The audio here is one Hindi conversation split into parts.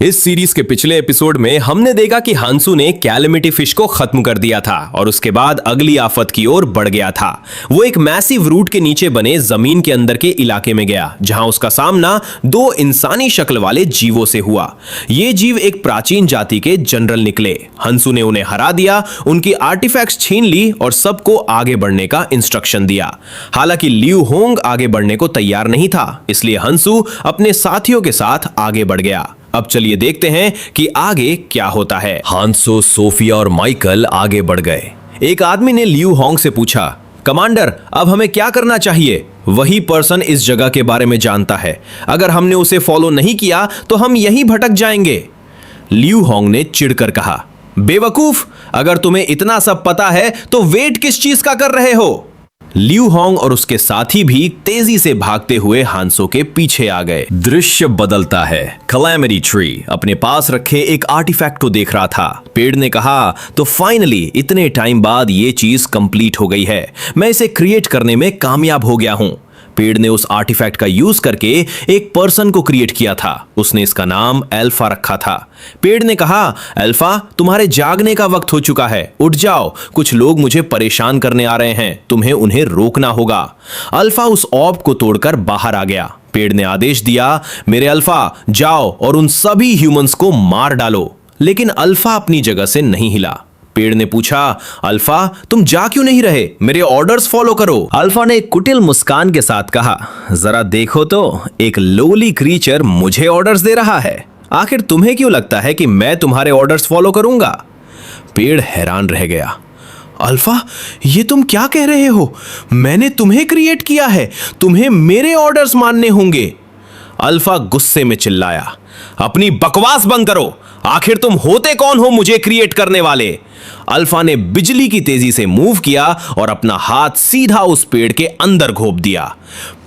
इस सीरीज के पिछले एपिसोड में हमने देखा कि हंसू ने कैलेमिटी फिश को खत्म कर दिया था और उसके बाद अगली आफत की ओर बढ़ गया था। वो एक मैसिव रूट के नीचे बने जमीन के अंदर के इलाके में गया जहां उसका सामना दो इंसानी शक्ल वाले जीवों से हुआ। ये जीव एक प्राचीन जाति के जनरल निकले। हंसू ने उन्हें हरा दिया, उनकी आर्टिफैक्ट्स छीन ली और सबको आगे बढ़ने का इंस्ट्रक्शन दिया। हालांकि लियू होंग आगे बढ़ने को तैयार नहीं था, इसलिए हंसू अपने साथियों के साथ आगे बढ़ गया। अब चलिए देखते हैं कि आगे क्या होता है। हांसो, सोफिया और माइकल आगे बढ़ गए। एक आदमी ने लियू होंग से पूछा, कमांडर अब हमें क्या करना चाहिए? वही पर्सन इस जगह के बारे में जानता है, अगर हमने उसे फॉलो नहीं किया तो हम यहीं भटक जाएंगे। लियू होंग ने चिढ़कर कहा, बेवकूफ, अगर तुम्हें इतना सब पता है तो वेट किस चीज का कर रहे हो? लियू होंग और उसके साथी भी तेजी से भागते हुए हांसो के पीछे आ गए। दृश्य बदलता है। कैलेमिटी ट्री अपने पास रखे एक आर्टिफैक्ट को देख रहा था। पेड़ ने कहा, तो फाइनली इतने टाइम बाद ये चीज कंप्लीट हो गई है। मैं इसे क्रिएट करने में कामयाब हो गया हूं। पेड़ ने उस आर्टिफैक्ट का यूज करके एक पर्सन को क्रिएट किया था। उसने इसका नाम अल्फा रखा था। पेड़ ने कहा, अल्फा, तुम्हारे जागने का वक्त हो चुका है, उठ जाओ, कुछ लोग मुझे परेशान करने आ रहे हैं, तुम्हें उन्हें रोकना होगा। अल्फा उस ऑर्ब को तोड़कर बाहर आ गया। पेड़ ने आदेश दिया, मेरे अल्फा, जाओ और उन सभी ह्यूमंस को मार डालो। लेकिन अल्फा अपनी जगह से नहीं हिला। पेड़ ने पूछा, अल्फा, तुम जा क्यों नहीं रहे? मेरे ऑर्डर्स फॉलो करो। अल्फा ने एक कुटिल मुस्कान के साथ कहा, जरा देखो तो, एक लोली क्रीचर मुझे ऑर्डर्स दे रहा है। आखिर तुम्हें क्यों लगता है कि मैं तुम्हारे ऑर्डर्स फॉलो करूंगा? पेड़ हैरान रह गया। अल्फा, ये तुम क्या कह रहे हो? मैंने तुम्हें क्रिएट किया है, तुम्हें मेरे ऑर्डर्स मानने होंगे। अल्फा गुस्से में चिल्लाया, अपनी बकवास बंद करो, आखिर तुम होते कौन हो मुझे क्रिएट करने वाले? अल्फा ने बिजली की तेजी से मूव किया और अपना हाथ सीधा उस पेड़ के अंदर घोप दिया।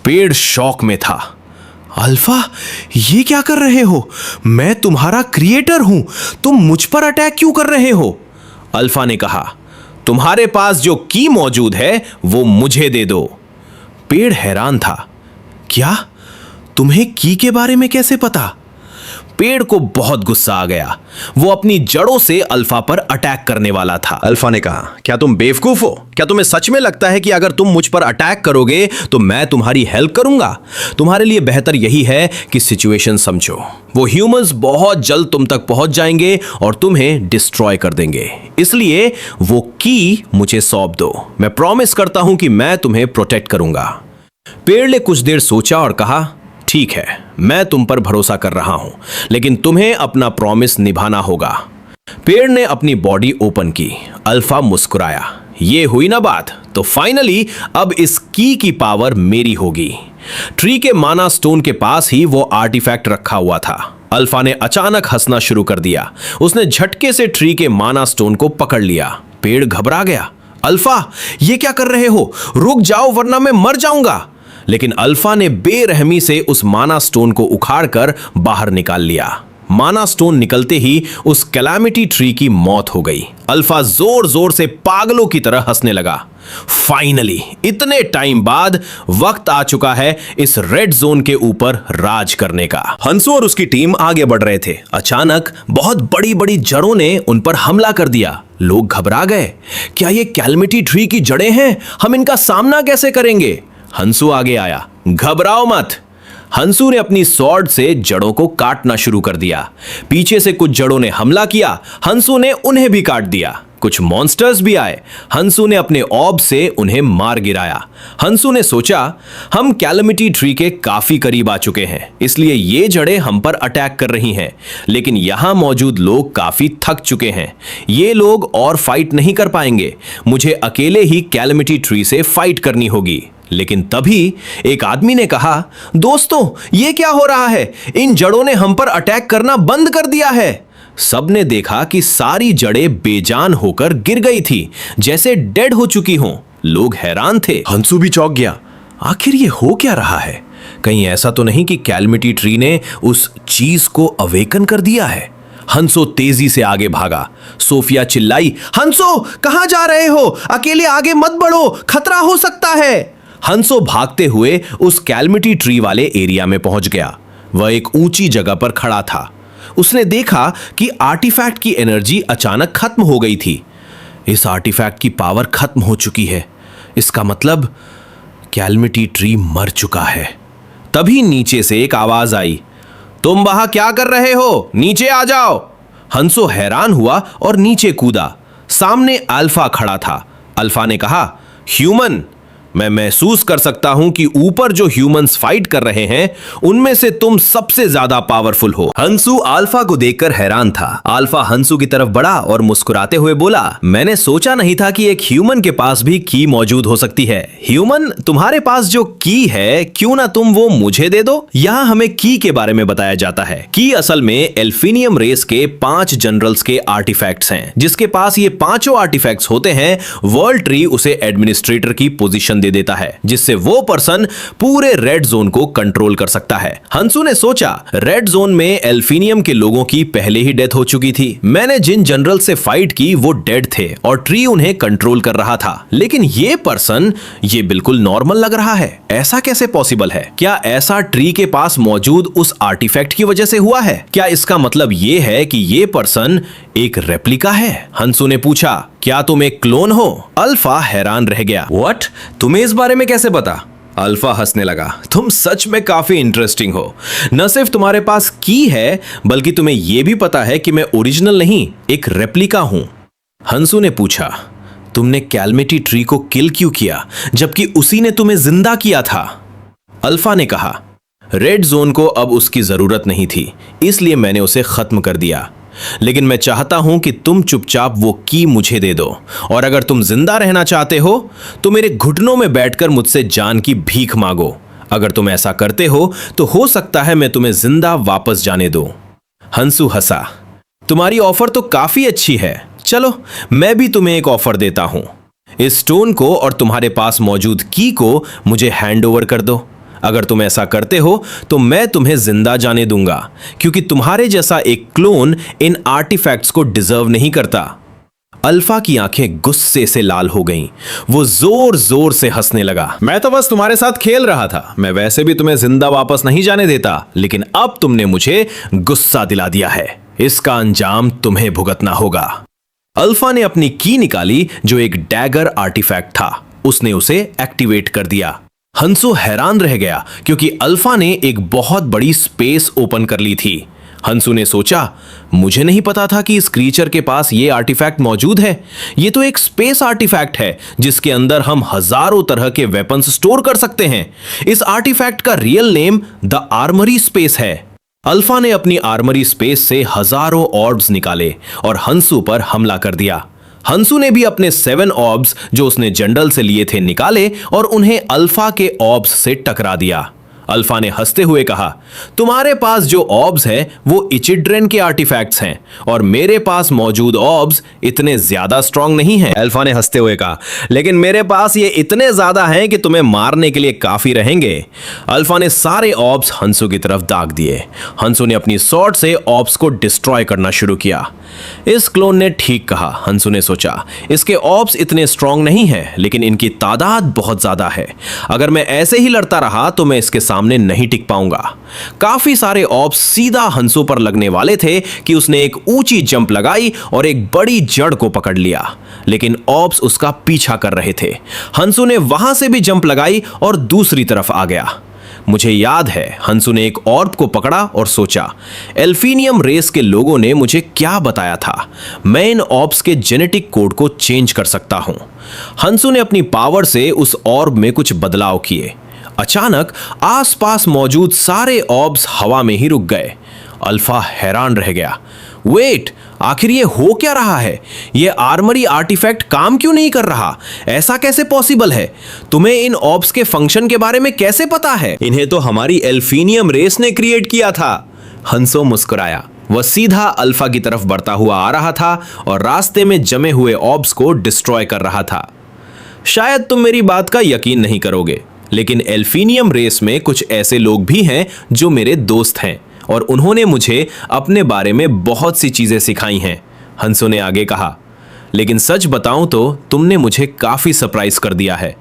पेड़ शॉक में था। अल्फा, ये क्या कर रहे हो? मैं तुम्हारा क्रिएटर हूं, तुम मुझ पर अटैक क्यों कर रहे हो? अल्फा ने कहा, तुम्हारे पास जो की मौजूद है वो मुझे दे दो। पेड़ हैरान था, क्या? तुम्हें की के बारे में कैसे पता? पेड़ को बहुत गुस्सा आ गया। वो अपनी जड़ों से अल्फा पर अटैक करने वाला था। अल्फा ने कहा, क्या तुम बेवकूफ हो? क्या तुम्हें सच में लगता है कि अगर तुम मुझ पर अटैक करोगे तो मैं तुम्हारी हेल्प करूंगा? तुम्हारे लिए बेहतर यही है कि सिचुएशन समझो। वो ह्यूमंस बहुत जल्द तुम तक पहुंच जाएंगे और तुम्हें डिस्ट्रॉय कर देंगे, इसलिए वो की मुझे सौंप दो। मैं प्रॉमिस करता हूं कि मैं तुम्हें प्रोटेक्ट करूंगा। पेड़ ने कुछ देर सोचा और कहा, ठीक है, मैं तुम पर भरोसा कर रहा हूं, लेकिन तुम्हें अपना प्रॉमिस निभाना होगा। पेड़ ने अपनी बॉडी ओपन की। अल्फा मुस्कुराया, ये हुई ना बात, तो फाइनली अब इस की पावर मेरी होगी। ट्री के माना स्टोन के पास ही वो आर्टिफैक्ट रखा हुआ था। अल्फा ने अचानक हंसना शुरू कर दिया। उसने झटके से ट्री के माना स्टोन को पकड़ लिया। पेड़ घबरा गया। अल्फा, ये क्या कर रहे हो? रुक जाओ वरना मैं मर जाऊंगा। लेकिन अल्फा ने बेरहमी से उस माना स्टोन को उखाड़कर बाहर निकाल लिया। माना स्टोन निकलते ही उस कैलेमिटी ट्री की मौत हो गई। अल्फा जोर जोर से पागलों की तरह हंसने लगा। फाइनली इतने टाइम बाद वक्त आ चुका है इस रेड जोन के ऊपर राज करने का। हंसो और उसकी टीम आगे बढ़ रहे थे। अचानक बहुत बड़ी बड़ी जड़ों ने उन पर हमला कर दिया। लोग घबरा गए। क्या ये कैलेमिटी ट्री की जड़ें हैं? हम इनका सामना कैसे करेंगे? हंसू आगे आया, घबराओ मत। हंसू ने अपनी स्वॉर्ड से जड़ों को काटना शुरू कर दिया। पीछे से कुछ जड़ों ने हमला किया, हंसू ने उन्हें भी काट दिया। कुछ मॉन्स्टर्स भी आए, हंसू ने अपने ऑर्ब से उन्हें मार गिराया। हंसू ने सोचा, हम कैलेमिटी ट्री के काफी करीब आ चुके हैं, इसलिए ये जड़ें हम पर अटैक कर रही हैं। लेकिन यहां मौजूद लोग काफी थक चुके हैं, ये लोग और फाइट नहीं कर पाएंगे। मुझे अकेले ही कैलेमिटी ट्री से फाइट करनी होगी। लेकिन तभी एक आदमी ने कहा, दोस्तों, ये क्या हो रहा है? इन जड़ों ने हम पर अटैक करना बंद कर दिया है। सबने देखा कि सारी जड़ें बेजान होकर गिर गई थी, जैसे डेड हो चुकी हों। लोग हैरान थे। हंसू भी चौंक गया। आखिर ये हो क्या रहा है? कहीं ऐसा तो नहीं कि कैलेमिटी ट्री ने उस चीज को अवेकन कर दिया है? हंसो तेजी से आगे भागा। सोफिया चिल्लाई, हंसो, कहां जा रहे हो? अकेले आगे मत बढ़ो, खतरा हो सकता है। हंसो भागते हुए उस कैलेमिटी ट्री वाले एरिया में पहुंच गया। वह एक ऊंची जगह पर खड़ा था। उसने देखा कि आर्टिफैक्ट की एनर्जी अचानक खत्म हो गई थी। इस आर्टिफैक्ट की पावर खत्म हो चुकी है, इसका मतलब कैलमिटी ट्री मर चुका है। तभी नीचे से एक आवाज आई, तुम वहां क्या कर रहे हो, नीचे आ जाओ। हंसो हैरान हुआ और नीचे कूदा। सामने अल्फा खड़ा था। अल्फा ने कहा, ह्यूमन, मैं महसूस कर सकता हूं कि ऊपर जो ह्यूमंस फाइट कर रहे हैं उनमें से तुम सबसे ज्यादा पावरफुल हो। हंसू अल्फा को देखकर हैरान था। अल्फा हंसू की तरफ बढ़ा और मुस्कुराते हुए बोला, मैंने सोचा नहीं था कि एक ह्यूमन के पास भी की मौजूद हो सकती है। ह्यूमन, तुम्हारे पास जो की है, क्यों ना तुम वो मुझे दे दो। यहाँ हमें की के बारे में बताया जाता है। की असल में एल्फीनियम रेस के 5 जनरल्स के आर्टिफैक्ट्स हैं। जिसके पास ये 5 आर्टिफैक्ट्स होते हैं, वर्ल्ड ट्री उसे एडमिनिस्ट्रेटर की पोजीशन दे देता है, जिससे वो पर्सन पूरे रेड जोन को कंट्रोल कर सकता है। हंसू ने सोचा, रेड जोन में एल्फीनियम के लोगों की पहले ही डेथ हो चुकी थी। मैंने जिन जनरल से फाइट की वो डेड थे और ट्री उन्हें कंट्रोल कर रहा था। लेकिन ये पर्सन, ये बिल्कुल नॉर्मल लग रहा है। ऐसा कैसे पॉसिबल है? क्या ऐसा ट्री के पास मौजूद उस आर्टिफैक्ट की वजह से हुआ है? क्या इसका मतलब ये है कि ये पर्सन एक रेप्लिका है? हंसू ने पूछा, क्या तुम एक क्लोन हो? अल्फा हैरान रह गया। व्हाट? तुम्हें इस बारे में कैसे पता? अल्फा हंसने लगा, तुम सच में काफी इंटरेस्टिंग हो। न सिर्फ तुम्हारे पास की है, बल्कि तुम्हें यह भी पता है कि मैं ओरिजिनल नहीं, एक रेप्लिका हूं। हंसू ने पूछा, तुमने कैलमिटी ट्री को किल क्यों किया, जबकि उसी ने तुम्हें जिंदा किया था? अल्फा ने कहा, रेड जोन को अब उसकी जरूरत नहीं थी, इसलिए मैंने उसे खत्म कर दिया। लेकिन मैं चाहता हूं कि तुम चुपचाप वो की मुझे दे दो, और अगर तुम जिंदा रहना चाहते हो तो मेरे घुटनों में बैठकर मुझसे जान की भीख मांगो। अगर तुम ऐसा करते हो तो हो सकता है मैं तुम्हें जिंदा वापस जाने दूं। हंसू हंसा, तुम्हारी ऑफर तो काफी अच्छी है, चलो मैं भी तुम्हें एक ऑफर देता हूं। इस स्टोन को और तुम्हारे पास मौजूद की को मुझे हैंड ओवर कर दो। अगर तुम ऐसा करते हो तो मैं तुम्हें जिंदा जाने दूंगा, क्योंकि तुम्हारे जैसा एक क्लोन इन आर्टिफैक्ट्स को डिजर्व नहीं करता। अल्फा की आंखें गुस्से से लाल हो गईं। वो जोर जोर से हंसने लगा, मैं तो बस तुम्हारे साथ खेल रहा था। मैं वैसे भी तुम्हें जिंदा वापस नहीं जाने देता, लेकिन अब तुमने मुझे गुस्सा दिला दिया है। इसका अंजाम तुम्हें भुगतना होगा। अल्फा ने अपनी की निकाली, जो एक डैगर आर्टिफैक्ट था। उसने उसे एक्टिवेट कर दिया। हंसू हैरान रह गया, क्योंकि अल्फा ने एक बहुत बड़ी स्पेस ओपन कर ली थी। हंसू ने सोचा, मुझे नहीं पता था कि इस क्रीचर के पास ये आर्टिफैक्ट मौजूद है। ये तो एक स्पेस आर्टिफैक्ट है, जिसके अंदर हम हजारों तरह के वेपन्स स्टोर कर सकते हैं। इस आर्टिफैक्ट का real name the armoury space है। अल्फा ने अपनी आर्मरी स्पेस से हजारों ऑर्ब्स निकाले और हंसू पर हमला कर दिया। हंसू ने भी अपने 7 ऑर्ब्स जो उसने जनरल से लिए थे निकाले और उन्हें अल्फा के ऑर्ब्स से टकरा दिया। अल्फा ने हंसते हुए कहा, तुम्हारे पास जो ऑर्ब्स हैं वो इचिड्रेन के आर्टिफैक्ट्स हैं, और मेरे पास मौजूद ऑर्ब्स इतने ज्यादा स्ट्रांग नहीं हैं। अल्फा ने हंसते हुए कहा, लेकिन मेरे पास ये इतने ज्यादा हैं कि तुम्हें मारने के लिए काफी रहेंगे। अल्फा ने सारे ऑर्ब्स हंसू की तरफ दाग दिए। हंसू ने अपनी स्वॉर्ड से ऑर्ब्स को डिस्ट्रॉय करना शुरू किया। इस क्लोन ने ठीक कहा, हंसू ने सोचा, इसके ऑर्ब्स इतने स्ट्रांग नहीं हैं, लेकिन इनकी तादाद बहुत ज्यादा है। अगर मैं ऐसे ही लड़ता रहा तो मैं इसके सामने नहीं टिक पाऊंगा। काफी सारे ऑर्ब्स सीधा हंसू पर लगने वाले थे कि उसने एक ऊंची जंप लगाई और एक बड़ी जड़ को पकड़ लिया, लेकिन ऑर्ब्स उसका पीछा कर रहे थे। हंसू ने वहां से भी जंप लगाई और दूसरी तरफ आ गया। मुझे याद है, हंसू ने एक ऑर्ब को पकड़ा और सोचा, एल्फीनियम रेस के लोगों ने मुझे क्या बताया था, मैं इन ऑर्ब्स के जेनेटिक कोड को चेंज कर सकता हूं। हंसू ने अपनी पावर से उस ऑर्ब में कुछ बदलाव किए। अचानक आसपास मौजूद सारे ऑर्ब्स हवा में ही रुक गए। अल्फा हैरान रह गया, वेट, आखिर ये हो क्या रहा है? ये आर्मरी आर्टिफैक्ट काम क्यों नहीं कर रहा? ऐसा कैसे पॉसिबल है? तुम्हें इन ऑर्ब्स के फंक्शन के बारे में कैसे पता है? इन्हें तो हमारी एल्फीनियम रेस ने क्रिएट किया था। हंसो मुस्कुराया। वह सीधा अल्फा की तरफ बढ़ता हुआ आ रहा था और रास्ते में जमे हुए ऑर्ब्स को डिस्ट्रॉय कर रहा था। शायद तुम मेरी बात का यकीन नहीं करोगे, लेकिन एल्फीनियम रेस में कुछ ऐसे लोग भी हैं जो मेरे दोस्त हैं, और उन्होंने मुझे अपने बारे में बहुत सी चीजें सिखाई हैं। हंसो ने आगे कहा, लेकिन सच बताऊं तो तुमने मुझे काफी सरप्राइज कर दिया है।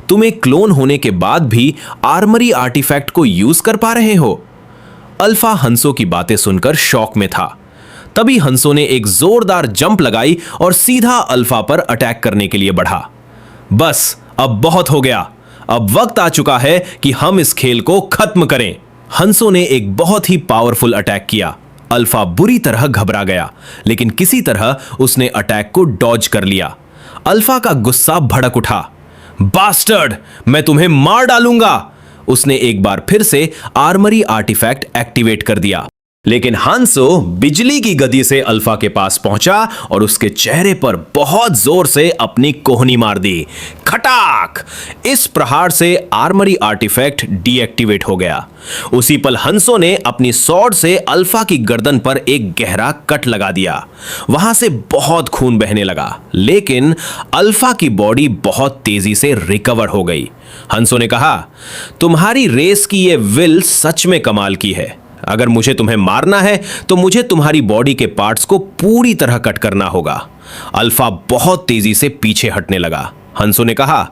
तुम एक क्लोन होने के बाद भी आर्मरी आर्टिफैक्ट को यूज कर पा रहे हो। अल्फा हंसो की बातें सुनकर शॉक में था। तभी हंसो ने एक जोरदार जंप लगाई और सीधा अल्फा पर अटैक करने के लिए बढ़ा। बस अब बहुत हो गया, अब वक्त आ चुका है कि हम इस खेल को खत्म करें। हंसो ने एक बहुत ही पावरफुल अटैक किया। अल्फा बुरी तरह घबरा गया, लेकिन किसी तरह उसने अटैक को डॉज कर लिया। अल्फा का गुस्सा भड़क उठा। बास्टर्ड, मैं तुम्हें मार डालूंगा। उसने एक बार फिर से आर्मरी आर्टिफैक्ट एक्टिवेट कर दिया, लेकिन हंसो बिजली की गति से अल्फा के पास पहुंचा और उसके चेहरे पर बहुत जोर से अपनी कोहनी मार दी। खटाक! इस प्रहार से आर्मरी आर्टिफैक्ट डीएक्टिवेट हो गया। उसी पल हंसो ने अपनी स्वॉर्ड से अल्फा की गर्दन पर एक गहरा कट लगा दिया। वहां से बहुत खून बहने लगा, लेकिन अल्फा की बॉडी बहुत तेजी से रिकवर हो गई। हंसो ने कहा, तुम्हारी रेस की यह विल सच में कमाल की है। अगर मुझे तुम्हें मारना है तो मुझे तुम्हारी बॉडी के पार्ट्स को पूरी तरह कट करना होगा। अल्फा बहुत तेजी से पीछे हटने लगा। हंसो ने कहा,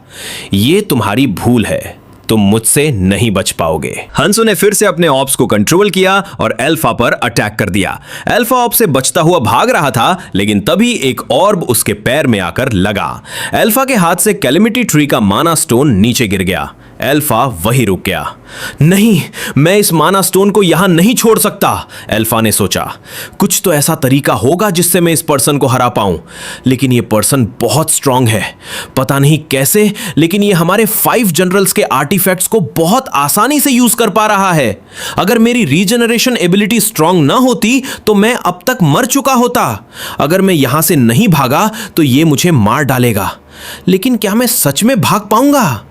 यह तुम्हारी भूल है, तुम मुझसे नहीं बच पाओगे। हंसो ने फिर से अपने ऑप्स को कंट्रोल किया और अल्फा पर अटैक कर दिया। अल्फा ऑप से बचता हुआ भाग रहा था, लेकिन तभी एक ऑर्ब उसके पैर में आकर लगा। अल्फा के हाथ से कैलेमिटी ट्री का माना स्टोन नीचे गिर गया। अल्फा वहीं रुक गया। नहीं, मैं इस माना स्टोन को यहां नहीं छोड़ सकता, अल्फा ने सोचा। कुछ तो ऐसा तरीका होगा जिससे मैं इस पर्सन को हरा पाऊं, लेकिन यह पर्सन बहुत स्ट्रांग है। पता नहीं कैसे, लेकिन यह हमारे 5 जनरल्स के आर्टिफैक्ट्स को बहुत आसानी से यूज कर पा रहा है। अगर मेरी रीजनरेशन एबिलिटी स्ट्रांग ना होती तो मैं अब तक मर चुका होता। अगर मैं यहां से नहीं भागा तो यह मुझे मार डालेगा, लेकिन क्या मैं सच में भाग पाऊंगा?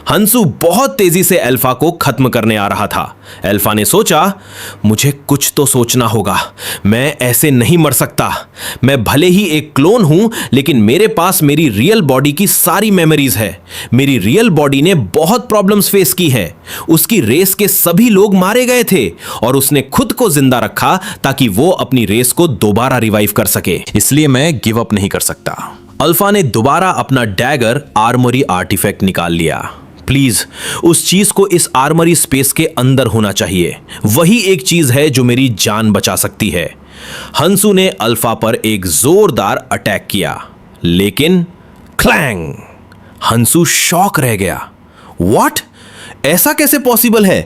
हंसू बहुत तेजी से अल्फा को खत्म करने आ रहा था। अल्फा ने सोचा, मुझे कुछ तो सोचना होगा, मैं ऐसे नहीं मर सकता। मैं भले ही एक क्लोन हूं, लेकिन मेरे पास मेरी रियल बॉडी की सारी मेमोरीज है। मेरी रियल बॉडी ने बहुत प्रॉब्लम्स फेस की हैं। उसकी रेस के सभी लोग मारे गए थे और उसने खुद को जिंदा रखा ताकि वो अपनी रेस को दोबारा रिवाइव कर सके। इसलिए मैं गिव अप नहीं कर सकता। अल्फा ने दोबारा अपना डैगर आर्मरी आर्टिफैक्ट निकाल लिया। प्लीज, उस चीज को इस आर्मरी स्पेस के अंदर होना चाहिए। वही एक चीज है जो मेरी जान बचा सकती है। हंसू ने अल्फा पर एक जोरदार अटैक किया, लेकिन क्लैंग! हंसू शॉक रह गया। व्हाट? ऐसा कैसे पॉसिबल है?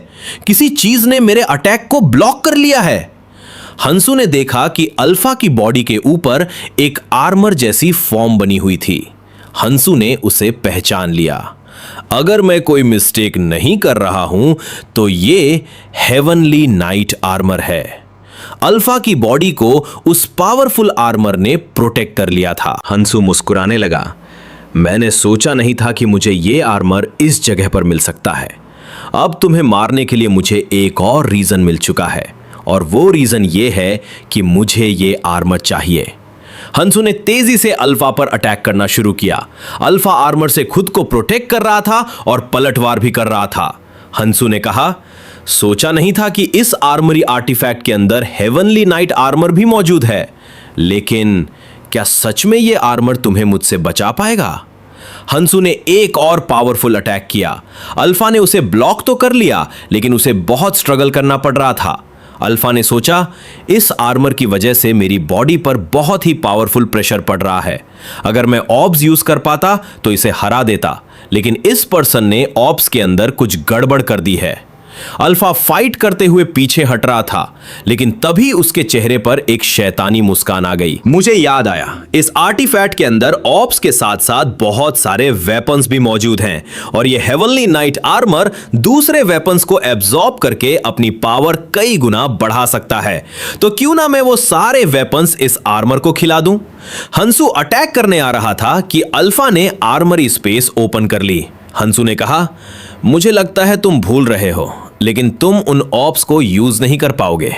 किसी चीज ने मेरे अटैक को ब्लॉक कर लिया है। हंसू ने देखा कि अल्फा की बॉडी के ऊपर एक आर्मर जैसी फॉर्म बनी हुई थी। हंसू ने उसे पहचान लिया। अगर मैं कोई मिस्टेक नहीं कर रहा हूं तो ये हेवनली नाइट आर्मर है। अल्फा की बॉडी को उस पावरफुल आर्मर ने प्रोटेक्ट कर लिया था। हंसू मुस्कुराने लगा। मैंने सोचा नहीं था कि मुझे ये आर्मर इस जगह पर मिल सकता है। अब तुम्हें मारने के लिए मुझे एक और रीजन मिल चुका है, और वो रीजन ये है कि मुझे ये आर्मर चाहिए। हंसू ने तेजी से अल्फा पर अटैक करना शुरू किया। अल्फा आर्मर से खुद को प्रोटेक्ट कर रहा था और पलटवार भी कर रहा था। हंसू ने कहा, सोचा नहीं था कि इस आर्मरी आर्टिफैक्ट के अंदर हेवनली नाइट आर्मर भी मौजूद है, लेकिन क्या सच में यह आर्मर तुम्हें मुझसे बचा पाएगा? हंसू ने एक और पावरफुल अटैक किया। अल्फा ने उसे ब्लॉक तो कर लिया, लेकिन उसे बहुत स्ट्रगल करना पड़ रहा था। अल्फा ने सोचा, इस आर्मर की वजह से मेरी बॉडी पर बहुत ही पावरफुल प्रेशर पड़ रहा है। अगर मैं ऑब्स यूज कर पाता तो इसे हरा देता, लेकिन इस पर्सन ने ऑब्स के अंदर कुछ गड़बड़ कर दी है। अल्फा फाइट करते हुए पीछे हट रहा था, लेकिन तभी उसके चेहरे पर एक शैतानी मुस्कान आ गई। मुझे याद आया, इस आर्टिफैक्ट के अंदर ऑब्स के साथ साथ बहुत सारे वेपन्स भी मौजूद हैं, और ये हेवनली नाइट आर्मर दूसरे वेपन्स को एब्जॉर्ब करके अपनी पावर कई गुना बढ़ा सकता है। तो क्यों ना मैं वो सारे वेपन्स इस आर्मर को खिला दूं? हंसू अटैक करने आ रहा था कि अल्फा ने आर्मरी स्पेस ओपन कर ली। हंसू ने कहा, मुझे लगता है तुम भूल रहे हो, लेकिन तुम उन ऑप्स को यूज नहीं कर पाओगे।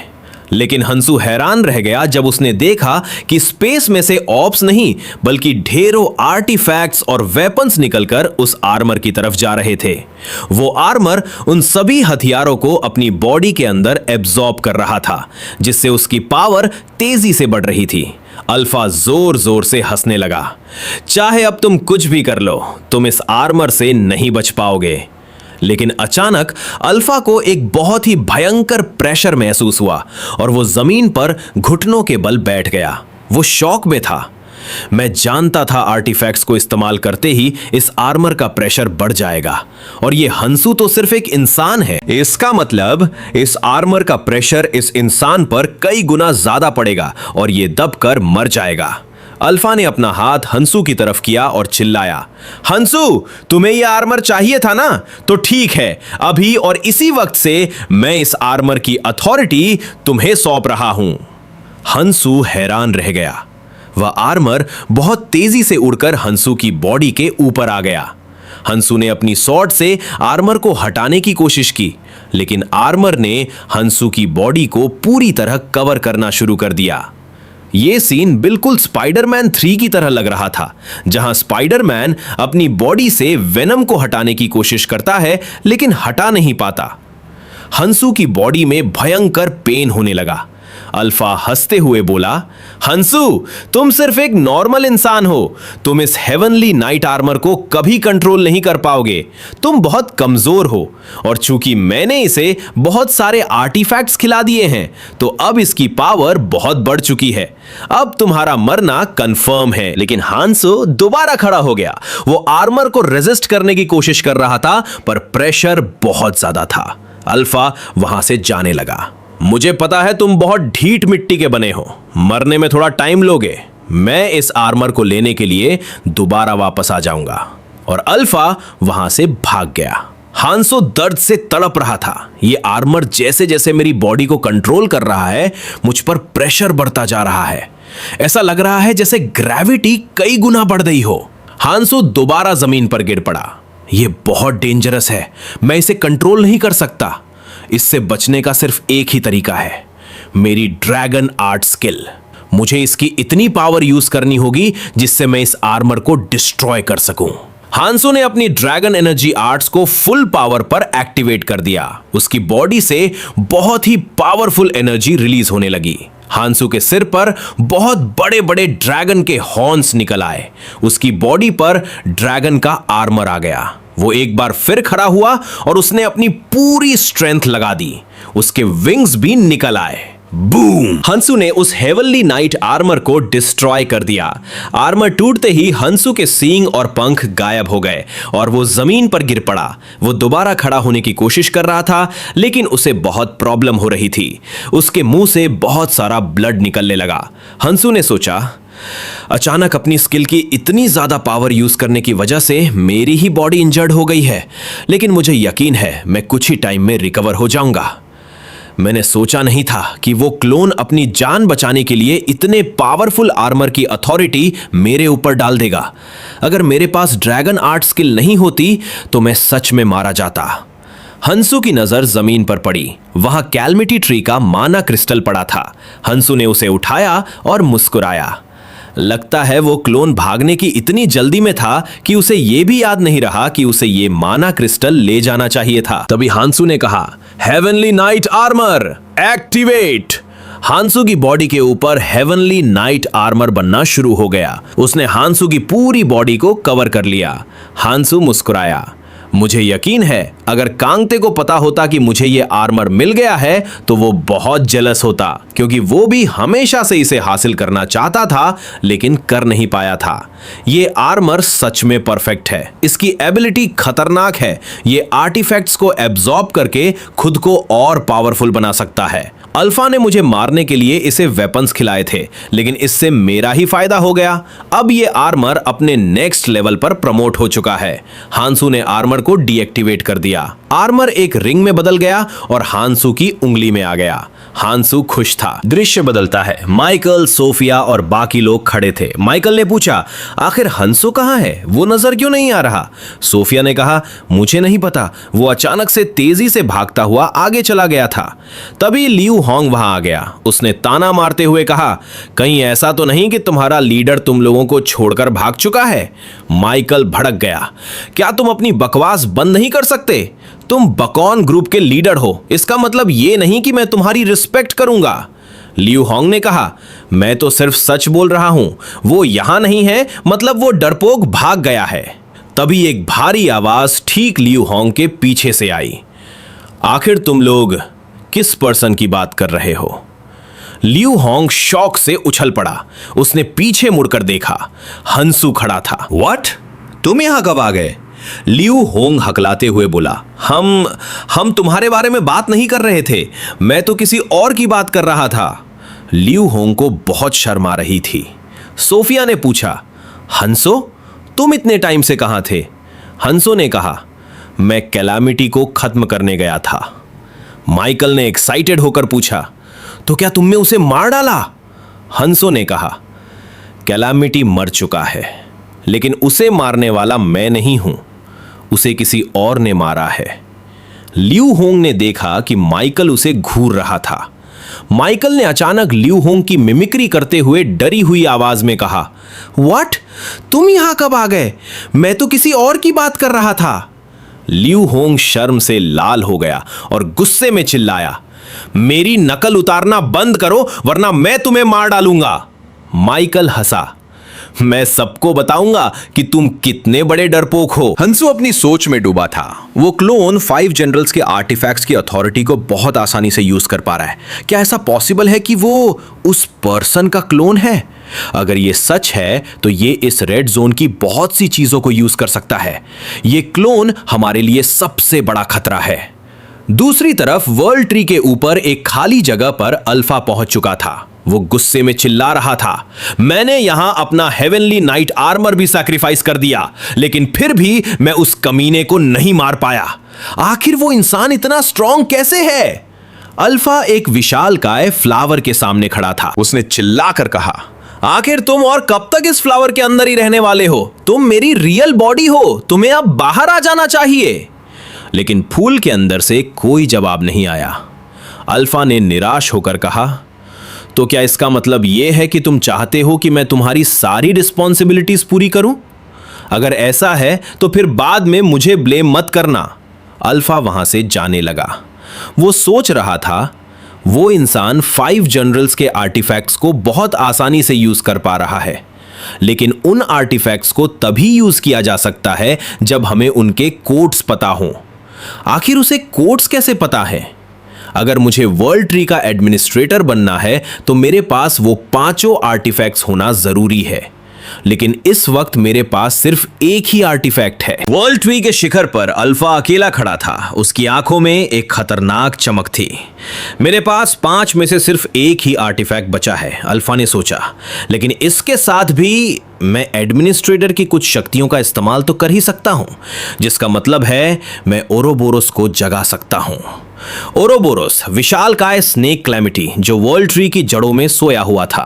लेकिन हंसू हैरान रह गया जब उसने देखा कि स्पेस में से ऑप्स नहीं बल्कि ढेरों आर्टिफैक्ट्स और वेपन्स निकलकर उस आर्मर की तरफ जा रहे थे। वो आर्मर उन सभी हथियारों को अपनी बॉडी के अंदर एब्जॉर्ब कर रहा था, जिससे उसकी पावर तेजी से बढ़ रही थी। अल्फा जोर जोर से हंसने लगा। चाहे अब तुम कुछ भी कर लो, तुम इस आर्मर से नहीं बच पाओगे। लेकिन अचानक अल्फा को एक बहुत ही भयंकर प्रेशर महसूस हुआ और वो जमीन पर घुटनों के बल बैठ गया। वो शॉक में था। मैं जानता था आर्टिफैक्ट्स को इस्तेमाल करते ही इस आर्मर का प्रेशर बढ़ जाएगा और ये हंसू तो सिर्फ एक इंसान है। इसका मतलब इस आर्मर का प्रेशर इस इंसान पर कई गुना ज्यादा पड़ेगा और ये दबकर मर जाएगा। अल्फा ने अपना हाथ हंसू की तरफ किया और चिल्लाया, हंसू, तुम्हें यह आर्मर चाहिए था ना? तो ठीक है, अभी और इसी वक्त से मैं इस आर्मर की अथॉरिटी तुम्हें सौंप रहा हूं। हंसू हैरान रह गया। वह आर्मर बहुत तेजी से उड़कर हंसू की बॉडी के ऊपर आ गया। हंसू ने अपनी स्वॉर्ड से आर्मर को हटाने की कोशिश की, लेकिन आर्मर ने हंसू की बॉडी को पूरी तरह कवर करना शुरू कर दिया। यह सीन बिल्कुल स्पाइडरमैन 3 की तरह लग रहा था, जहां स्पाइडरमैन अपनी बॉडी से वेनम को हटाने की कोशिश करता है लेकिन हटा नहीं पाता। हंसू की बॉडी में भयंकर पेन होने लगा। अल्फा हंसते हुए बोला, हंसू, तुम सिर्फ एक नॉर्मल इंसान हो। तुम इस हेवनली नाइट आर्मर को कभी कंट्रोल नहीं कर पाओगे। तुम बहुत कमजोर हो और चूंकि मैंने इसे बहुत सारे आर्टिफैक्ट्स खिला दिए हैं तो अब इसकी पावर बहुत बढ़ चुकी है। अब तुम्हारा मरना कंफर्म है। लेकिन हंसू दोबारा खड़ा हो गया। वो आर्मर को रेजिस्ट करने की कोशिश कर रहा था पर प्रेशर बहुत ज्यादा था। अल्फा वहां से जाने लगा। मुझे पता है तुम बहुत ढीठ मिट्टी के बने हो, मरने में थोड़ा टाइम लोगे। मैं इस आर्मर को लेने के लिए दोबारा वापस आ जाऊंगा। और अल्फा वहां से भाग गया। हांसो दर्द से तड़प रहा था। ये आर्मर जैसे जैसे मेरी बॉडी को कंट्रोल कर रहा है, मुझ पर प्रेशर बढ़ता जा रहा है। ऐसा लग रहा है जैसे ग्रेविटी कई गुना बढ़ गई हो। हांसो दोबारा जमीन पर गिर पड़ा। यह बहुत डेंजरस है, मैं इसे कंट्रोल नहीं कर सकता। इससे बचने का सिर्फ एक ही तरीका है, मेरी ड्रैगन आर्ट स्किल। मुझे इसकी इतनी पावर यूज करनी होगी जिससे मैं इस आर्मर को डिस्ट्रॉय कर सकूं। हांसो ने अपनी ड्रैगन एनर्जी आर्ट्स को फुल पावर पर एक्टिवेट कर दिया। उसकी बॉडी से बहुत ही पावरफुल एनर्जी रिलीज होने लगी। हांसू के सिर पर बहुत बड़े बड़े ड्रैगन के हॉर्न्स निकल आए। उसकी बॉडी पर ड्रैगन का आर्मर आ गया। वो एक बार फिर खड़ा हुआ और उसने अपनी पूरी स्ट्रेंथ लगा दी। उसके विंग्स भी निकल आए। बूम! हंसू ने उस हेवनली नाइट आर्मर को डिस्ट्रॉय कर दिया। आर्मर टूटते ही हंसू के सींग और पंख गायब हो गए और वो जमीन पर गिर पड़ा। वो दोबारा खड़ा होने की कोशिश कर रहा था लेकिन उसे बहुत प्रॉब्लम हो रही थी। उसके मुंह से बहुत सारा ब्लड निकलने लगा। हंसू ने सोचा, अचानक अपनी स्किल की इतनी ज्यादा पावर यूज करने की वजह से मेरी ही बॉडी इंजर्ड हो गई है, लेकिन मुझे यकीन है मैं कुछ ही टाइम में रिकवर हो जाऊंगा। मैंने सोचा नहीं था कि वो क्लोन अपनी जान बचाने के लिए इतने पावरफुल आर्मर की अथॉरिटी मेरे ऊपर डाल देगा। अगर मेरे पास ड्रैगन आर्ट स्किल नहीं होती तो मैं सच में मारा जाता। हंसू की नजर जमीन पर पड़ी। वहां कैलमिटी ट्री का माना क्रिस्टल पड़ा था। हंसू ने उसे उठाया और मुस्कुराया। लगता है वो क्लोन भागने की इतनी जल्दी में था कि उसे यह भी याद नहीं रहा कि उसे ये माना क्रिस्टल ले जाना चाहिए था। तभी हांसू ने कहा, हेवनली नाइट आर्मर एक्टिवेट। हांसू की बॉडी के ऊपर हेवनली नाइट आर्मर बनना शुरू हो गया। उसने हांसू की पूरी बॉडी को कवर कर लिया। हांसू मुस्कुराया। मुझे यकीन है अगर कांगते को पता होता कि मुझे ये आर्मर मिल गया है तो वो बहुत जेलस होता, क्योंकि वो भी हमेशा से इसे हासिल करना चाहता था लेकिन कर नहीं पाया था। ये आर्मर सच में परफेक्ट है। इसकी एबिलिटी खतरनाक है। ये आर्टिफैक्ट्स को एब्जॉर्ब करके खुद को और पावरफुल बना सकता है। अल्फा ने मुझे मारने के लिए इसे वेपन्स खिलाए थे, लेकिन इससे मेरा ही फायदा हो गया। अब ये आर्मर अपने नेक्स्ट लेवल पर प्रमोट हो चुका है। हांसू ने आर्मर को डीएक्टिवेट कर दिया। आर्मर एक रिंग में बदल गया और हांसू की उंगली में आ गया। हांसू खुश था। दृश्य बदलता है। माइकल, सोफिया और बाकी लोग खड़े थे। माइकल ने पूछा, आखिर हंसू कहां है? वो नजर क्यों नहीं आ रहा? सोफिया ने कहा, मुझे नहीं पता, वो अचानक से तेजी से भागता हुआ आगे चला गया था। तभी लियू होंग वहां आ गया। उसने ताना मारते हुए कहा, कहीं ऐसा तो नहीं कि तुम्हारा लीडर तुम लोगों को छोड़कर भाग चुका है? माइकल भड़क गया। क्या तुम अपनी बकवास बंद नहीं कर सकते? तुम बकॉन ग्रुप के लीडर हो, इसका मतलब ये नहीं कि मैं तुम्हारी रिस्पेक्ट करूंगा। लियू होंग ने कहा, मैं तो सिर्फ सच बोल रहा हूं। वो यहां नहीं है, मतलब वो डरपोक भाग गया है। तभी एक भारी आवाज ठीक लियू होंग के पीछे से आई। आखिर तुम लोग किस पर्सन की बात कर रहे हो? लियू होंग शौक से उछल पड़ा। उसने पीछे मुड़कर देखा, हंसू खड़ा था। व्हाट? तुम यहां कब आ गए? लियू होंग हकलाते हुए बोला, हम तुम्हारे बारे में बात नहीं कर रहे थे, मैं तो किसी और की बात कर रहा था। लियू होंग को बहुत शर्म आ रही थी। सोफिया ने पूछा, हंसो, तुम इतने टाइम से कहां थे? हंसो ने कहा, मैं कैलामिटी को खत्म करने गया था। माइकल ने एक्साइटेड होकर पूछा, तो क्या तुमने उसे मार डाला? हंसो ने कहा, कैलामिटी मर चुका है, लेकिन उसे मारने वाला मैं नहीं हूं, उसे किसी और ने मारा है। लियू होंग ने देखा कि माइकल उसे घूर रहा था। माइकल ने अचानक लियू होंग की मिमिक्री करते हुए डरी हुई आवाज में कहा, व्हाट? तुम यहां कब आ गए? मैं तो किसी और की बात कर रहा था। लियू होंग शर्म से लाल हो गया और गुस्से में चिल्लाया, मेरी नकल उतारना बंद करो वरना मैं तुम्हें मार डालूंगा। माइकल हंसा, मैं सबको बताऊंगा कि तुम कितने बड़े डरपोक हो। हंसू अपनी सोच में डूबा था। वो क्लोन 5 जनरल्स के आर्टिफैक्ट्स की अथॉरिटी को बहुत आसानी से यूज कर पा रहा है। क्या ऐसा पॉसिबल है कि वो उस पर्सन का क्लोन है? अगर ये सच है तो ये इस रेड जोन की बहुत सी चीजों को यूज कर सकता है। ये क्लोन हमारे लिए सबसे बड़ा खतरा है। दूसरी तरफ वर्ल्ड ट्री के ऊपर एक खाली जगह पर अल्फा पहुंच चुका था। वो गुस्से में चिल्ला रहा था, मैंने यहां अपना हेवनली नाइट आर्मर भी सैक्रिफाइस कर दिया, लेकिन फिर भी मैं उस कमीने को नहीं मार पाया। आखिर वो इंसान इतना स्ट्रांग कैसे है? अल्फा एक विशालकाय फ्लावर के सामने खड़ा था। उसने चिल्लाकर कहा, आखिर तुम और कब तक इस फ्लावर के अंदर ही रहने वाले हो? तुम मेरी रियल बॉडी हो, तुम्हें अब बाहर आ जाना चाहिए। लेकिन फूल के अंदर से कोई जवाब नहीं आया। अल्फा ने निराश होकर कहा, तो क्या इसका मतलब यह है कि तुम चाहते हो कि मैं तुम्हारी सारी रिस्पॉन्सिबिलिटीज पूरी करूं? अगर ऐसा है तो फिर बाद में मुझे ब्लेम मत करना। अल्फा वहां से जाने लगा। वो सोच रहा था, वो इंसान 5 जनरल्स के आर्टिफैक्ट्स को बहुत आसानी से यूज कर पा रहा है, लेकिन उन आर्टिफैक्ट्स को तभी यूज किया जा सकता है जब हमें उनके कोड्स पता हो। आखिर उसे कोड्स कैसे पता है? अगर मुझे वर्ल्ड ट्री का एडमिनिस्ट्रेटर बनना है तो मेरे पास वो 5 आर्टिफैक्ट्स होना जरूरी है, लेकिन इस वक्त मेरे पास सिर्फ एक ही आर्टिफैक्ट है। वर्ल्ड ट्री के शिखर पर अल्फा अकेला खड़ा था। उसकी आंखों में एक खतरनाक चमक थी। मेरे पास 5 में से सिर्फ एक ही आर्टिफैक्ट बचा है, अल्फा ने सोचा, लेकिन इसके साथ भी मैं एडमिनिस्ट्रेटर की कुछ शक्तियों का इस्तेमाल तो कर ही सकता हूं, जिसका मतलब है मैं ओरोबोरोस को जगा सकता हूं। ओरोबोरोस विशालकाय स्नेक कैलामिटी जो वर्ल्ड ट्री की जड़ों में सोया हुआ था।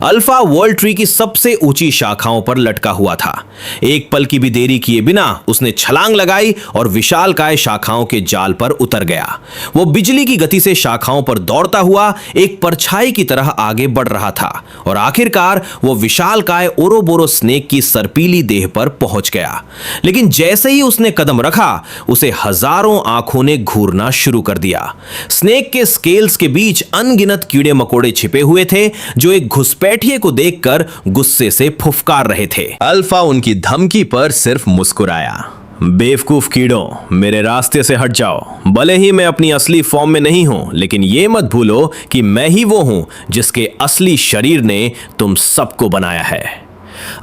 अल्फा वर्ल्ड ट्री की सबसे ऊंची शाखाओं पर लटका हुआ था। एक पल की भी देरी किए बिना उसने छलांग लगाई और विशालकाय शाखाओं के जाल पर उतर गया। वो बिजली की गति से शाखाओं पर दौड़ता हुआ एक परछाई की तरह आगे बढ़ रहा था और आखिरकार वो विशालकाय ओरोबोरोस स्नेक की सर्पीली देह पर पहुंच गया। लेकिन जैसे ही उसने कदम रखा, उसे हजारों आंखों ने घूरना शुरू कर दिया। स्नेक के स्केल्स के बीच अनगिनत कीड़े मकोड़े छिपे हुए थे जो एक घुसपैठिए को देखकर गुस्से से फुफकार रहे थे। अल्फा उनकी धमकी पर सिर्फ मुस्कुराया। बेवकूफ कीड़ों, मेरे रास्ते से हट जाओ। भले ही मैं अपनी असली फॉर्म में नहीं हूं, लेकिन यह मत भूलो कि मैं ही वो हूं जिसके असली शरीर ने तुम सबको बनाया है।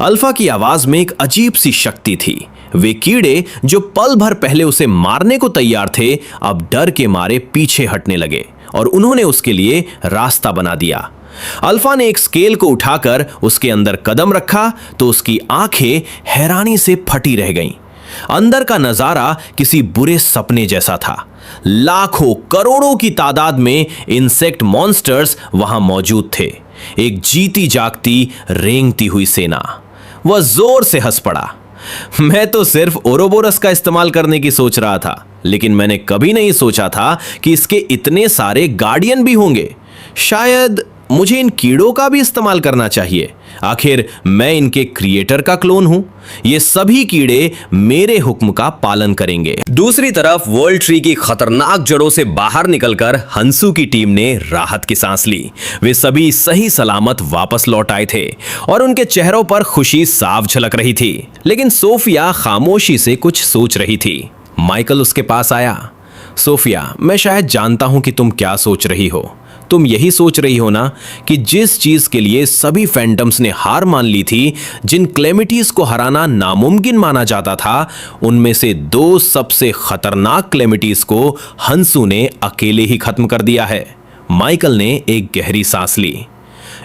अल्फा की आवाज में एक अजीब सी शक्ति थी। वे कीड़े जो पल भर पहले उसे मारने को तैयार थे, अब डर के मारे पीछे हटने लगे और उन्होंने उसके लिए रास्ता बना दिया। अल्फा ने एक स्केल को उठाकर उसके अंदर कदम रखा तो उसकी आंखें हैरानी से फटी रह गईं। अंदर का नजारा किसी बुरे सपने जैसा था। लाखों करोड़ों की तादाद में इंसेक्ट मॉन्स्टर्स वहां मौजूद थे। एक जीती जागती रेंगती हुई सेना। वह जोर से हंस पड़ा। मैं तो सिर्फ ओरोबोरस का इस्तेमाल करने की सोच रहा था, लेकिन मैंने कभी नहीं सोचा था कि इसके इतने सारे गार्डियन भी होंगे। शायद मुझे इन कीड़ों का भी इस्तेमाल करना चाहिए? आखिर मैं इनके क्रिएटर का क्लोन हूं। ये सभी कीड़े मेरे हुक्म का पालन करेंगे। दूसरी तरफ वर्ल्ड ट्री की खतरनाक जड़ों से बाहर निकलकर हंसू की टीम ने राहत की सांस ली। वे सभी सही सलामत वापस लौट आए थे और उनके चेहरों पर खुशी साफ झलक रही थी। लेकिन सोफिया खामोशी से कुछ सोच रही थी। माइकल उसके पास आया। सोफिया, मैं शायद जानता हूं कि तुम क्या सोच रही हो। तुम यही सोच रही हो ना कि जिस चीज के लिए सभी फैंटम्स ने हार मान ली थी, जिन क्लेमिटीज को हराना नामुमकिन माना जाता था, उनमें से 2 सबसे खतरनाक क्लेमिटीज को हंसू ने अकेले ही खत्म कर दिया है। माइकल ने एक गहरी सांस ली।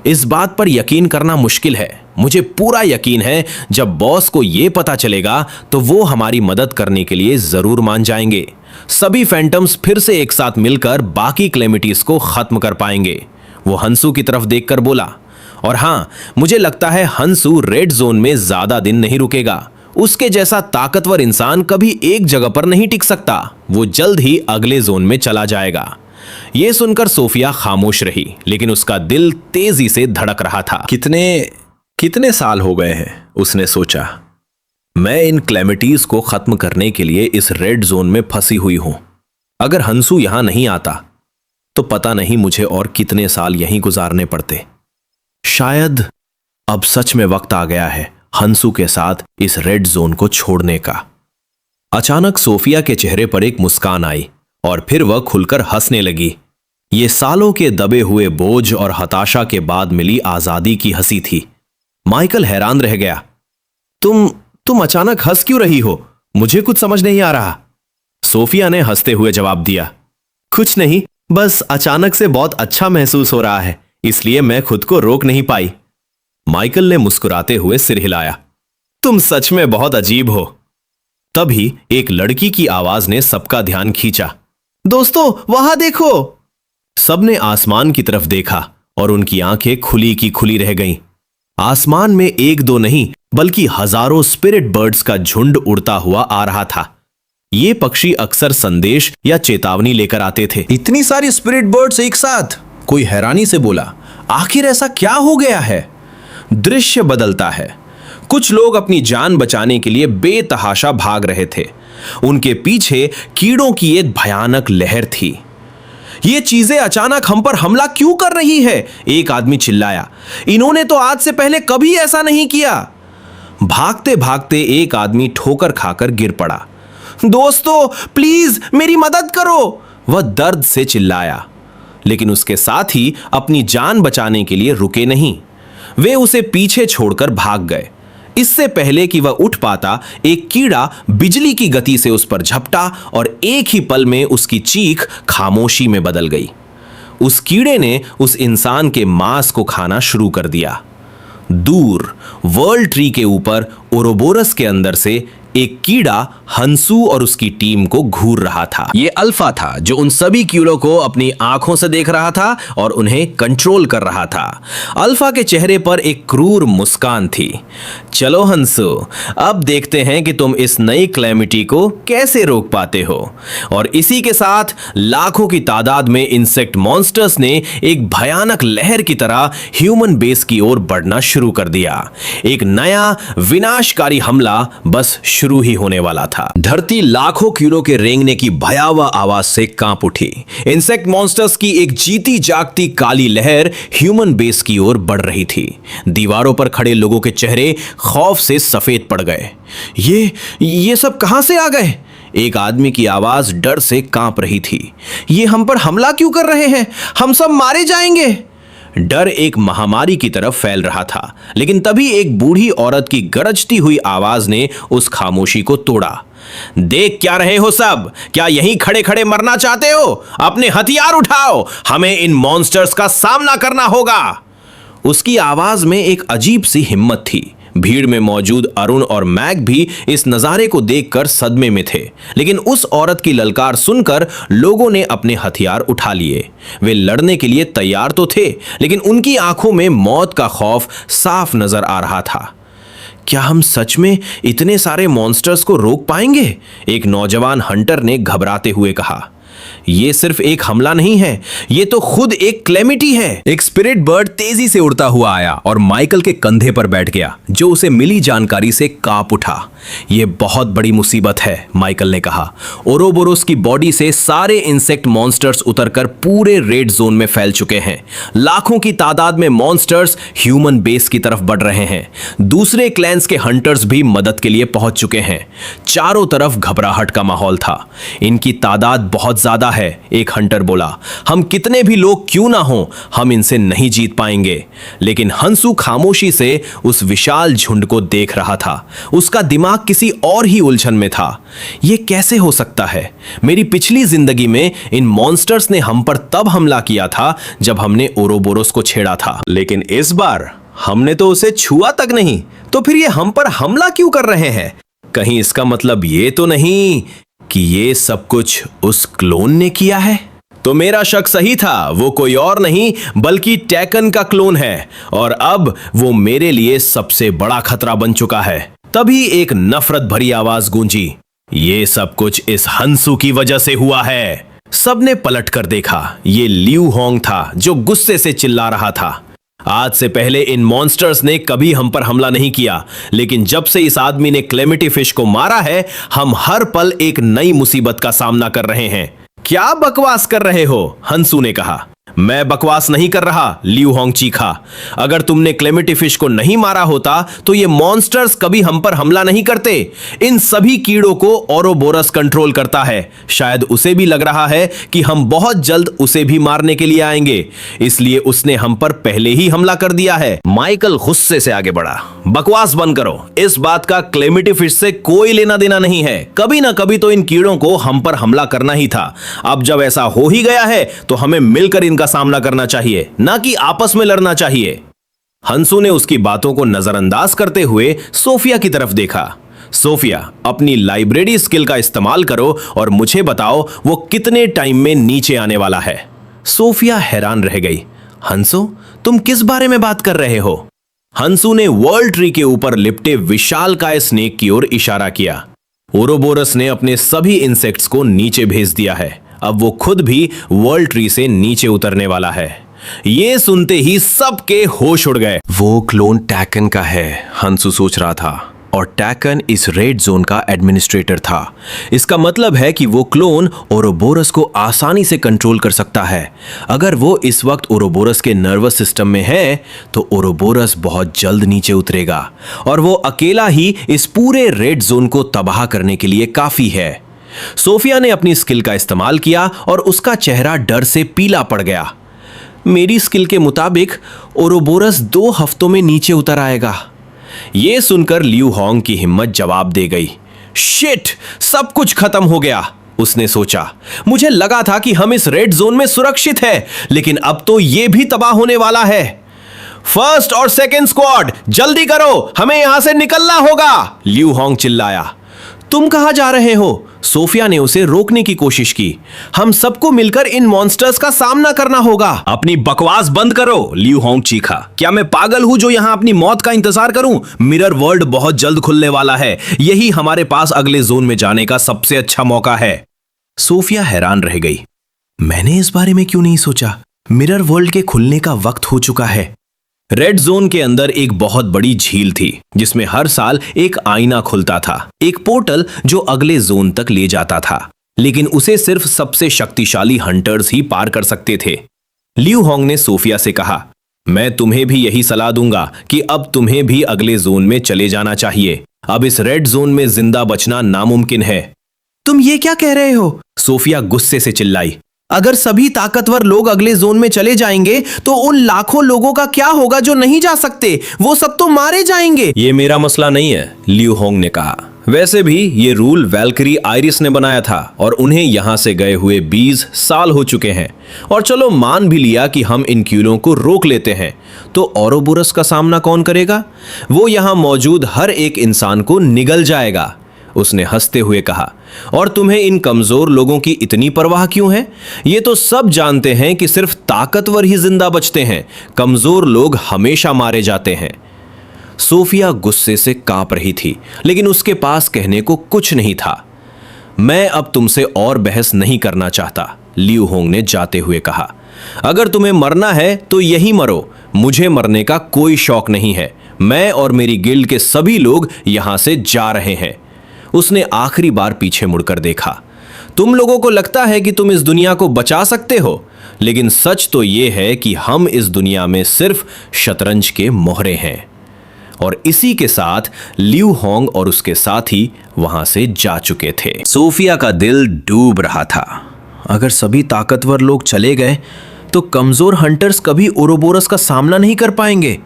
इस बात पर यकीन करना मुश्किल है। मुझे पूरा यकीन है जब बॉस को यह पता चलेगा तो वो हमारी मदद करने के लिए जरूर मान जाएंगे। सभी फैंटम्स फिर से एक साथ मिलकर बाकी क्लेमिटीज को खत्म कर पाएंगे। वो हंसू की तरफ देखकर बोला, और हां, मुझे लगता है हंसू रेड जोन में ज्यादा दिन नहीं रुकेगा। उसके जैसा ताकतवर इंसान कभी एक जगह पर नहीं टिक सकता। वो जल्द ही अगले जोन में चला जाएगा। यह सुनकर सोफिया खामोश रही, लेकिन उसका दिल तेजी से धड़क रहा था। कितने साल हो गए हैं, उसने सोचा। मैं इन क्लेमिटीज को खत्म करने के लिए इस रेड जोन में फंसी हुई हूं। अगर हंसू यहां नहीं आता तो पता नहीं मुझे और कितने साल यहीं गुजारने पड़ते। शायद अब सच में वक्त आ गया है हंसू के साथ इस रेड जोन को छोड़ने का। अचानक सोफिया के चेहरे पर एक मुस्कान आई और फिर वह खुलकर हंसने लगी। ये सालों के दबे हुए बोझ और हताशा के बाद मिली आजादी की हंसी थी। माइकल हैरान रह गया। तुम अचानक हंस क्यों रही हो? मुझे कुछ समझ नहीं आ रहा। सोफिया ने हंसते हुए जवाब दिया, कुछ नहीं, बस अचानक से बहुत अच्छा महसूस हो रहा है, इसलिए मैं खुद को रोक नहीं पाई। माइकल ने मुस्कुराते हुए सिर हिलाया। तुम सच में बहुत अजीब हो। तभी एक लड़की की आवाज ने सबका ध्यान खींचा। दोस्तों, वहां देखो। सबने आसमान की तरफ देखा और उनकी आंखें खुली की खुली रह गईं। आसमान में 1-2 नहीं बल्कि हजारों स्पिरिट बर्ड्स का झुंड उड़ता हुआ आ रहा था। ये पक्षी अक्सर संदेश या चेतावनी लेकर आते थे। इतनी सारी स्पिरिट बर्ड्स एक साथ, कोई हैरानी से बोला। आखिर ऐसा क्या हो गया है? दृश्य बदलता है। कुछ लोग अपनी जान बचाने के लिए बेतहाशा भाग रहे थे। उनके पीछे कीड़ों की एक भयानक लहर थी। ये चीजें अचानक हम पर हमला क्यों कर रही है? एक आदमी चिल्लाया। इन्होंने तो आज से पहले कभी ऐसा नहीं किया। भागते भागते एक आदमी ठोकर खाकर गिर पड़ा। दोस्तों, प्लीज मेरी मदद करो, वह दर्द से चिल्लाया। लेकिन उसके साथ ही अपनी जान बचाने के लिए रुके नहीं। वे उसे पीछे छोड़कर भाग गए। इससे पहले कि वह उठ पाता, एक कीड़ा बिजली की गति से उस पर झपटा और एक ही पल में उसकी चीख खामोशी में बदल गई। उस कीड़े ने उस इंसान के मांस को खाना शुरू कर दिया। दूर वर्ल्ड ट्री के ऊपर ओरोबोरस के अंदर से एक कीड़ा हंसू और उसकी टीम को घूर रहा था। यह अल्फा था जो उन सभी कीड़ों को अपनी आंखों से देख रहा था और उन्हें कंट्रोल कर रहा था। अल्फा के चेहरे पर एक क्रूर मुस्कान थी। चलो हंसू, अब देखते हैं कि तुम इस नई क्लैमिटी को कैसे रोक पाते हो। और इसी के साथ लाखों की तादाद में इंसेक्ट मॉन्स्टर्स ने एक भयानक लहर की तरह ह्यूमन बेस की ओर बढ़ना शुरू कर दिया। एक नया विनाशकारी हमला बस शुरू ही होने वाला था। धरती लाखों कीड़ों के रेंगने की भयावह आवाज से कांप उठी। इंसेक्ट मॉन्स्टर्स की एक जीती जागती काली लहर ह्यूमन बेस की ओर बढ़ रही थी। दीवारों पर खड़े लोगों के चेहरे खौफ से सफेद पड़ गए। ये सब कहां से आ गए? एक आदमी की आवाज डर से कांप रही थी। ये हम पर हमला क्यों कर रहे हैं? हम सब मारे जाएंगे। डर एक महामारी की तरफ फैल रहा था, लेकिन तभी एक बूढ़ी औरत की गरजती हुई आवाज ने उस खामोशी को तोड़ा। देख क्या रहे हो सब? क्या यहीं खड़े खड़े मरना चाहते हो? अपने हथियार उठाओ, हमें इन मॉन्स्टर्स का सामना करना होगा। उसकी आवाज में एक अजीब सी हिम्मत थी। भीड़ में मौजूद अरुण और मैग भी इस नजारे को देखकर सदमे में थे, लेकिन उस औरत की ललकार सुनकर लोगों ने अपने हथियार उठा लिए। वे लड़ने के लिए तैयार तो थे, लेकिन उनकी आंखों में मौत का खौफ साफ नजर आ रहा था। क्या हम सच में इतने सारे मॉन्स्टर्स को रोक पाएंगे? एक नौजवान हंटर ने घबराते हुए कहा। ये सिर्फ एक हमला नहीं है, ये तो खुद एक क्लेमिटी है। एक स्पिरिट बर्ड तेजी से उड़ता हुआ आया और माइकल के कंधे पर बैठ गया, जो उसे मिली जानकारी से कांप उठा। यह बहुत बड़ी मुसीबत है, माइकल ने कहा। ओरोबोरोस की बॉडी से सारे इंसेक्ट मॉन्स्टर्स उतरकर पूरे रेड जोन में फैल चुके हैं। लाखों की तादाद में मॉन्स्टर्स ह्यूमन बेस की तरफ बढ़ रहे हैं। दूसरे क्लैंस के हंटर्स भी मदद के लिए पहुंच चुके हैं। चारों तरफ घबराहट का माहौल था। इनकी तादाद बहुत ज्यादा है, एक हंटर बोला। हम कितने भी लोग क्यों ना हो, हम इनसे नहीं जीत पाएंगे। लेकिन हंसू खामोशी से उस विशाल झुंड को देख रहा था। उसका दिमाग किसी और ही उलझन में था। यह कैसे हो सकता है? मेरी पिछली जिंदगी में इन मॉन्स्टर्स ने हम पर तब हमला किया था जब हमने ओरोबोरोस को छेड़ा था, लेकिन इस बार हमने तो उसे छुआ तक नहीं, तो फिर ये हम पर हमला क्यों कर रहे हैं? कहीं इसका मतलब ये तो नहीं कि ये सब कुछ उस क्लोन ने किया है? तो मेरा शक सही था, वो कोई और नहीं बल्कि टैकन का क्लोन है, और अब वो मेरे लिए सबसे बड़ा खतरा बन चुका है। तभी एक नफरत भरी आवाज गूंजी, ये सब कुछ इस हंसू की वजह से हुआ है। सबने पलट कर देखा। ये लियू होंग था जो गुस्से से चिल्ला रहा था। आज से पहले इन मॉन्स्टर्स ने कभी हम पर हमला नहीं किया, लेकिन जब से इस आदमी ने क्लेमिटी फिश को मारा है, हम हर पल एक नई मुसीबत का सामना कर रहे हैं। क्या बकवास कर रहे हो? हंसू ने कहा। मैं बकवास नहीं कर रहा, लियू होंग चीखा। अगर तुमने क्लेमिटी फिश को नहीं मारा होता तो ये मॉन्स्टर्स कभी हम पर हमला नहीं करते। इन सभी कीड़ों को ओरोबोरस कंट्रोल करता है। शायद उसे भी लग रहा है कि हम बहुत जल्द उसे भी मारने के लिए आएंगे, इसलिए उसने हम पर पहले ही हमला कर दिया है। माइकल गुस्से से आगे बढ़ा। बकवास बंद करो, इस बात का क्लेमिटी फिश से कोई लेना देना नहीं है। कभी ना कभी तो इन कीड़ों को हम पर हमला करना ही था। अब जब ऐसा हो ही गया है तो हमें मिलकर इनका सामना करना चाहिए, ना कि आपस में लड़ना चाहिए। हंसू ने उसकी बातों को नजरअंदाज करते हुए सोफिया की तरफ देखा। सोफिया, अपनी लाइब्रेरी स्किल का इस्तेमाल करो और मुझे बताओ वो कितने टाइम में नीचे आने वाला है। सोफिया हैरान रह गई। हंसू, तुम किस बारे में बात कर रहे हो? हंसू ने वर्ल्ड ट्री के ऊपर लिपटे विशालकाय स्नेक की ओर इशारा किया। ओरोबोरस ने अपने सभी इंसेक्ट्स को नीचे भेज दिया है। अब वो खुद भी वर्ल्ड ट्री से नीचे उतरने वाला है। ये सुनते ही सबके होश उड़ गए। वो क्लोन टैकन का है, हंसू सोच रहा था, और टैकन इस रेड जोन का एडमिनिस्ट्रेटर था। इसका मतलब है कि वो क्लोन ओरोबोरस को आसानी से कंट्रोल कर सकता है। अगर वो इस वक्त ओरोबोरस के नर्वस सिस्टम में है तो ओरोबोरस बहुत जल्द नीचे उतरेगा, और वो अकेला ही इस पूरे रेड जोन को तबाह करने के लिए काफी है। सोफिया ने अपनी स्किल का इस्तेमाल किया और उसका चेहरा डर से पीला पड़ गया। मेरी स्किल के मुताबिक ओरोबोरस 2 हफ्तों में नीचे उतर आएगा। यह सुनकर लियू होंग की हिम्मत जवाब दे गई। शिट, सब कुछ खत्म हो गया, उसने सोचा। मुझे लगा था कि हम इस रेड जोन में सुरक्षित हैं, लेकिन अब तो यह भी तबाह होने वाला है। फर्स्ट और सेकंड स्क्वाड, जल्दी करो, हमें यहां से निकलना होगा, लियू होंग चिल्लाया। तुम कहां जा रहे हो? सोफिया ने उसे रोकने की कोशिश की। हम सबको मिलकर इन मॉन्स्टर्स का सामना करना होगा। अपनी बकवास बंद करो, लियू होंग चीखा। क्या मैं पागल हूं जो यहां अपनी मौत का इंतजार करूं? मिरर वर्ल्ड बहुत जल्द खुलने वाला है। यही हमारे पास अगले जोन में जाने का सबसे अच्छा मौका है। सोफिया हैरान रह गई। मैंने इस बारे में क्यों नहीं सोचा? मिरर वर्ल्ड के खुलने का वक्त हो चुका है। रेड जोन के अंदर एक बहुत बड़ी झील थी जिसमें हर साल एक आईना खुलता था, एक पोर्टल जो अगले जोन तक ले जाता था, लेकिन उसे सिर्फ सबसे शक्तिशाली हंटर्स ही पार कर सकते थे। लियू होंग ने सोफिया से कहा, मैं तुम्हें भी यही सलाह दूंगा कि अब तुम्हें भी अगले जोन में चले जाना चाहिए। अब इस रेड जोन में जिंदा बचना नामुमकिन है। तुम ये क्या कह रहे हो? सोफिया गुस्से से चिल्लाई। अगर सभी ताकतवर लोग अगले जोन में चले जाएंगे तो उन लाखों लोगों का क्या होगा जो नहीं जा सकते? वो सब तो मारे जाएंगे। ये मेरा मसला नहीं है, लियू होंग ने कहा। वैसे भी ये रूल वैल्करी आइरिस ने बनाया था और उन्हें यहां से गए हुए 20 साल हो चुके हैं। और चलो मान भी लिया कि हम इन कीड़ों को रोक लेते हैं, तो ओरोबोरस का सामना कौन करेगा? वो यहां मौजूद हर एक इंसान को निगल जाएगा, उसने हंसते हुए कहा। और तुम्हें इन कमजोर लोगों की इतनी परवाह क्यों है? ये तो सब जानते हैं कि सिर्फ ताकतवर ही जिंदा बचते हैं, कमजोर लोग हमेशा मारे जाते हैं। सोफिया गुस्से से कांप रही थी, लेकिन उसके पास कहने को कुछ नहीं था। मैं अब तुमसे और बहस नहीं करना चाहता, लियू होंग ने जाते हुए कहा। अगर तुम्हें मरना है तो यही मरो, मुझे मरने का कोई शौक नहीं है। मैं और मेरी गिल्ड के सभी लोग यहां से जा रहे हैं। उसने आखिरी बार पीछे मुड़कर देखा। तुम लोगों को लगता है कि तुम इस दुनिया को बचा सकते हो, लेकिन सच तो यह है कि हम इस दुनिया में सिर्फ शतरंज के मोहरे हैं। और इसी के साथ लियू होंग और उसके साथी वहां से जा चुके थे। सोफिया का दिल डूब रहा था। अगर सभी ताकतवर लोग चले गए तो कमजोर हंटर्स कभी ओरोबोरस का सामना नहीं कर पाएंगे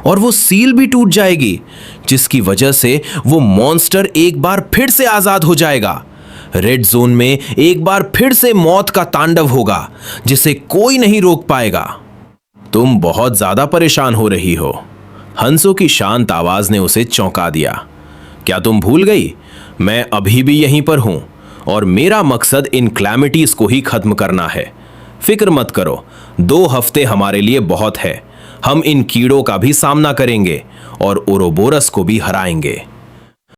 और वो सील भी टूट जाएगी, जिसकी वजह से वो मॉन्स्टर एक बार फिर से आजाद हो जाएगा। रेड जोन में एक बार फिर से मौत का तांडव होगा, जिसे कोई नहीं रोक पाएगा। तुम बहुत ज्यादा परेशान हो रही हो। हंसो की शांत आवाज ने उसे चौंका दिया। क्या तुम भूल गई? मैं अभी भी यहीं पर हूं और मेरा मकसद इन क्लैमिटीज को ही खत्म करना है। फिक्र मत करो, 2 हफ्ते हमारे लिए बहुत है। हम इन कीड़ों का भी सामना करेंगे और ओरोबोरस को भी हराएंगे।